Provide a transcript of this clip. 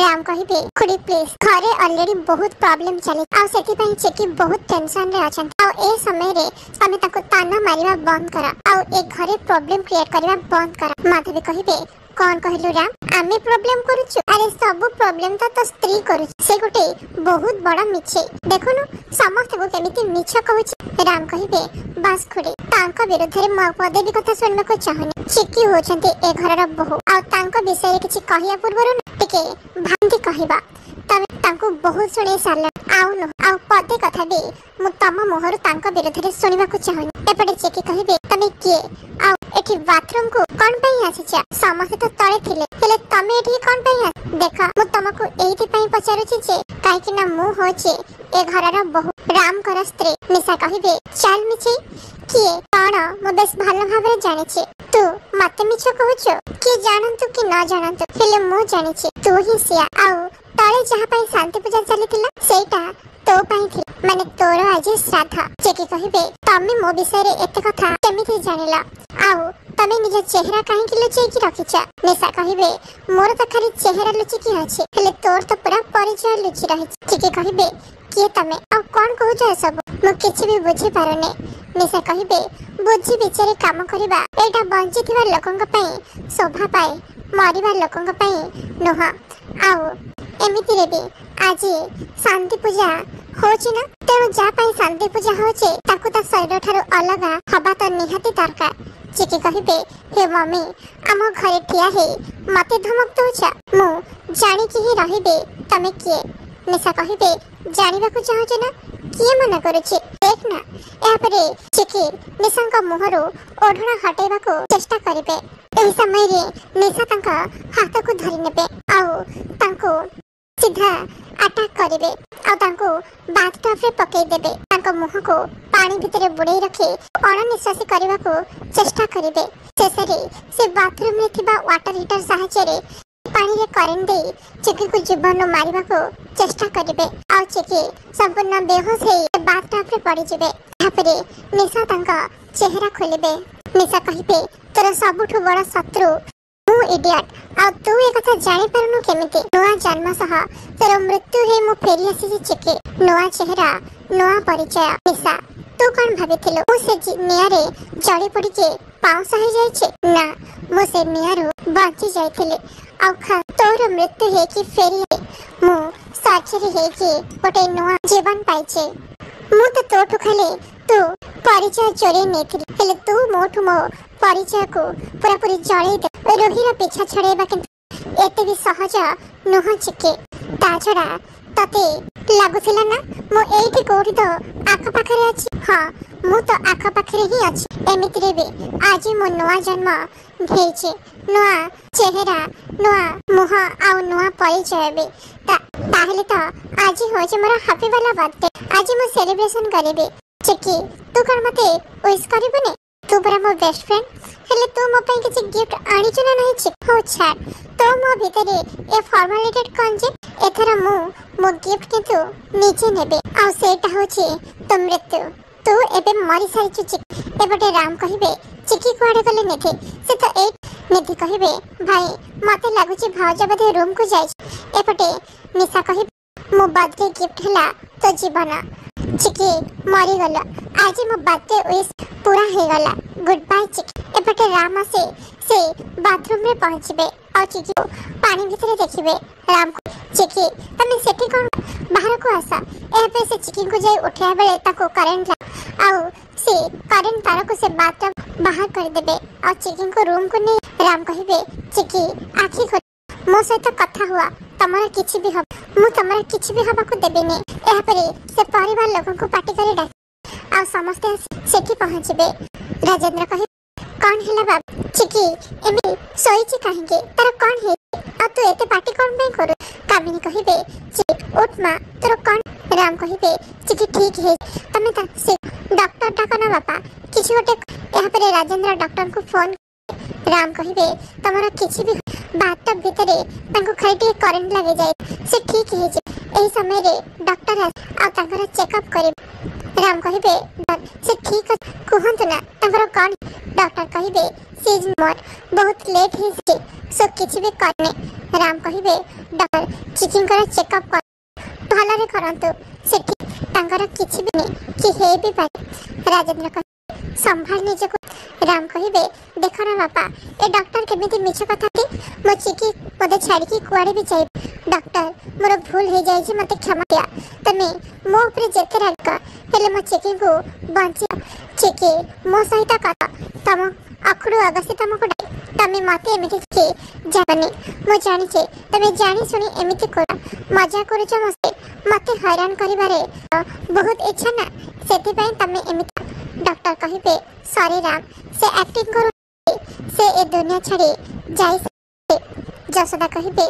राम कहिबे खुड़ी प्लीज घरे ऑलरेडी बहुत प्रॉब्लम चले आ सेति पई चिकी बहुत टेंशन रे अछन आ ए समय रे तमे ताको ताना मारिबा बंद करा आ ए घरे प्रॉब्लम क्रिएट करबा बंद करा। माधवी कहिबे कौन कहलु राम आमे प्रॉब्लम करूछु अरे सब प्रॉब्लम तो स्त्री करू से गोटे बहुत बड़ा मिछे देखुनु समस्त को केमिति मिछ कहूछि। राम कहिबे बस खुड़ी तांका विरुद्ध रे म पदे भी कथा सुनबा को चाहनी चिकी होछंती ए घरर बहु आ तांका विषय किछि कहिया पूर्वरु टिके भांति कहिबा तमे तांको बहुत सुने सारला आउ न आउ पदे कथा भी मु तम मोहरु तांका विरुद्ध रे सुनिबा को चाहनी। एपटे चिकी कहिबे तमे किए आउ एठी बाथरूम को कोन पई आछिछा समस्त तो तळे थिले हेले तमे एठी कोन पई आ देखा मु तमको एठी पई पचारुछि जे काहे कि ना मु होछि ए घरर बहु राम कर स्त्री। निशा कहिबे चल मिछि किए कोन मु बेस भालो भाबरे जानिछि तू मते मिछ कहूछु कि जानंतु कि न जानंतु हेले मु जानिछि तू ही सिया आउ तळे जहा पई शांति पूजा चलितिला सेटा तो पई थी माने तोर आज श्राद्ध। जेकी कहिबे तमे मो विषय रे एते कथा केमिति जानिला आउ तमे निज चेहरा काहे कि लुचै कि रखिछ। निशा कहिबे मोर त खाली चेहरा लुचि कि अछि हेले तोर त पूरा परिचय लुचि रहि। जेकी कहिबे के तमे आ कोन कहूछ सब मु किछि भी बुझि पारने। निशा कहिबे बुझि बिचारे काम करबा एटा बंचिथिबा लोकंग पई शोभा पाए मरिबा लोकंग पई नोहा आउ एमिति रे भी आज शांति पूजा होछि ना तेणु जा पई शांति पूजा होछि ताकु ता शरीर ठारो अलग हबा तो निहाती दरकार। चिकी कहिबे हे मम्मी आम घरे ठिया हे मते धमक दोछ मु जानि कि ही रहिबे तमे किए। निशा कहिबे जानिबा को चाहछ ना किए मना करूछि देख ना या परे चिकी निशांका मुहरु ओढणा हटेबा को चेष्टा करिबे। एही समय रे निशा तांका हाथ को धरि नेबे आउ तांको सीधा अटैक करिवे आ तांको बाथटब रे पकई देबे तांको मुह को पानी भितरे बुड़े रखे अणनिश्वासी करबा को चेष्टा करिवे। शेषरे से बाथरूम रे थिबा वाटर हीटर सहायता रे पानी रे करंट दे चिकी को जीवन मारिबा को चेष्टा करिवे आ चिकी संपूर्ण बेहोश हे बाथटब रे पड़ी जिवे। तापरे निशा तांका चेहरा खोलिबे। निशा कहिबे तोर सबुठु बड़ा शत्रु मु इडियट आ तू ए कथा जानि परनु केमिति नोआ जन्म सह तोर मृत्यु हे मु फेरी आसी चिके नोआ चेहरा नोआ परिचय। निशा तू कोन भाबिथिलो मु से नियारे जड़ी पड़ी के पाउस हे जाय छे ना मु से नियारो बाची जायथिले आ खा तोर मृत्यु हे कि फेरी मु साचरी हे कि गोटे नोआ जीवन पाइछे मु तो तोठु खाली तू परिचय चोरी नेथिली हेले तू मोठु मो परिचय को पूरा पूरी जळे दे रोहिर पीछा छड़ेबा किंतु एते भी सहज नह चिके ता छड़ा तते लागुथिला ना मो एठी कोठी तो आख पाखरे अछि। हां मु तो आख पाखरे ही अछि एमिति रे भी आज मो नवा जन्म घेइछे नवा चेहरा नवा मुह आ नवा परिचय बे ताहेले तो आज होजे मोर हैप्पी वाला बर्थडे आज मु सेलिब्रेशन करिबे। चिकी तू कोन मते विश करिबने तू बरा मो बेस्ट फ्रेंड हेले तू मो पई किछि गिफ्ट आनी चना नहीं छि हो छाड़ तो मो भीतरे ए फॉर्मेलिटी कोन जे एथरा मो गिफ्ट किंतु नीचे नेबे आ सेटा होछि तो मृत्यु तू एबे मरि सारी छि। एबटे राम कहिबे चिकी कोआडे गले नेथे से तो ए नेथी कहिबे भाई मते लागु छि भाउजा बदे रूम को जाय। एपटे निशा कहिबे मो बर्थडे गिफ्ट हला तो जीवन चिकी मरी गला आज मो बर्थडे विश पूरा हे गला गुड बाय चिकी। एपटे राम से बाथरूम रे पहुंचबे और चिकी को पानी भीतर देखिबे। राम को चिकी तमे सेठी कोन बाहर को आसा एपे से चिकी को जाय उठिया बेले ताको करंट ला आउ से करंट तार को से बाथटब बाहर कर देबे और चिकी को रूम को ने राम कहिबे चिकी आखी खोल मो सहित कथा हुआ तमरा किछि भी हब मु तमरा किछि भी हबा को देबेनी। एहा परे से परिवार लोगन को पार्टी करे डाक आ समस्त सेठी पहुंचबे। राजेंद्र कहि कोन हेला बाब चिकी एमी सोईची काहेके तार कोन हे आ तू एते पार्टी कोन पे करू। कामिनी कहिबे चिक उठ मा तोर कोन। राम कहिबे चिकी ठीक है तमे ता से डॉक्टर डाकना बापा किछि ओटे। एहा परे राजेंद्र डॉक्टर को फोन। राम कहिबे तमरा किछि भी बाथटब भितरे तांको खाइटे करंट लागे जाय से ठीक हे जे एही समय रे डॉक्टर आ तांकर चेकअप करे राम कहिबे से ठीक कहंतु ना तंकर कोन डॉक्टर कहिबे सी इज मोर बहुत लेट हिस्ट्री सो किछि भी करने राम कहिबे डॉक्टर चेकिंग कर चेकअप कर भलरे करंतु से ठीक तंकर किछि भी नहीं कि हे भी पारे राजेंद्र कहिबे संभाल निजे को राम कहिबे देखो ना बापा ए डॉक्टर केमिति मिछ कथा थी मो चिकी मते छाड़ी की कुआडे भी जाई डॉक्टर मोर भूल हो जाई छी मते क्षमा किया तमे मो ऊपर जेते राग हेले मो चिकी को बंची चिकी मो सहित कथा तम अखडु अगसी तमको तमे मते एमिति के जाबनी मो जानि छे तमे जानि सुनी एमिति कर मजा करूछ मते हैरान करिबारे बहुत इच्छा ना सेति पय तमे एमिति डॉक्टर कहिबे सॉरी राम से एक्टिंग करू से ए दुनिया छाड़ी जाई जसोदा कहिबे